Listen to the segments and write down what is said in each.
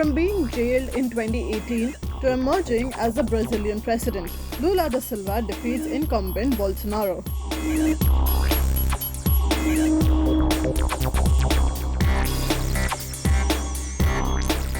From being jailed in 2018 to emerging as the Brazilian president, Lula da Silva defeats incumbent Bolsonaro.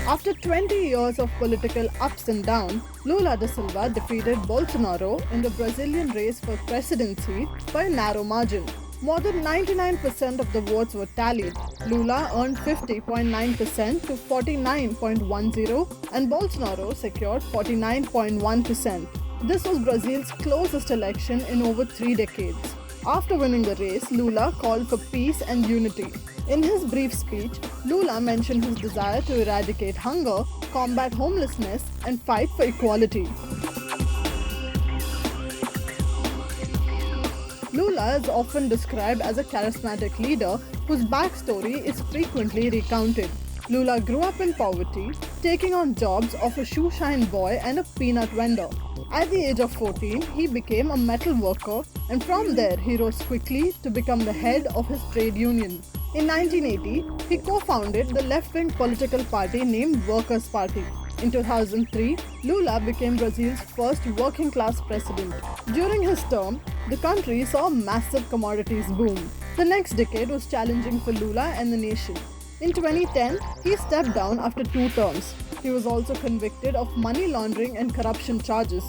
After 20 years of political ups and downs, Lula da Silva defeated Bolsonaro in the Brazilian race for presidency by a narrow margin. More than 99% of the votes were tallied. Lula earned 50.9% to 49.10% and Bolsonaro secured 49.1%. This was Brazil's closest election in over 3 decades. After winning the race, Lula called for peace and unity. In his brief speech, Lula mentioned his desire to eradicate hunger, combat homelessness, and fight for equality. Lula is often described as a charismatic leader whose backstory is frequently recounted. Lula grew up in poverty, taking on jobs of a shoeshine boy and a peanut vendor. At the age of 14, he became a metal worker, and from there he rose quickly to become the head of his trade union. In 1980, he co-founded the left-wing political party named Workers' Party. In 2003, Lula became Brazil's first working-class president. During his term, the country saw a massive commodities boom. The next decade was challenging for Lula and the nation. In 2010, he stepped down after 2 terms. He was also convicted of money laundering and corruption charges.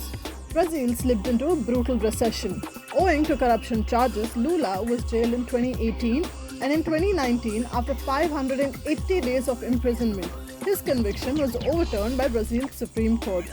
Brazil slipped into a brutal recession. Owing to corruption charges, Lula was jailed in 2018 and in 2019, after 580 days of imprisonment, his conviction was overturned by Brazil's Supreme Court.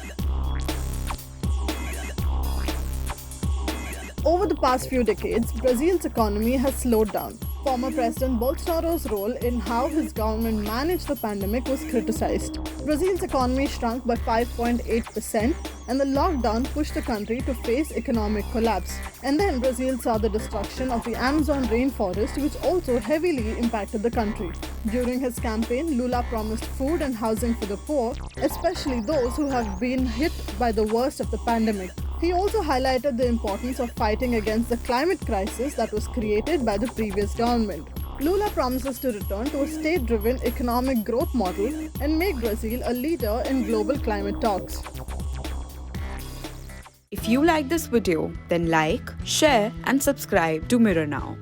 Over the past few decades, Brazil's economy has slowed down. Former President Bolsonaro's role in how his government managed the pandemic was criticized. Brazil's economy shrunk by 5.8%, and the lockdown pushed the country to face economic collapse. And then Brazil saw the destruction of the Amazon rainforest, which also heavily impacted the country. During his campaign, Lula promised food and housing for the poor, especially those who have been hit by the worst of the pandemic. He also highlighted the importance of fighting against the climate crisis that was created by the previous government. Lula promises to return to a state-driven economic growth model and make Brazil a leader in global climate talks. If you like this video, then like, share and subscribe to Mirror Now.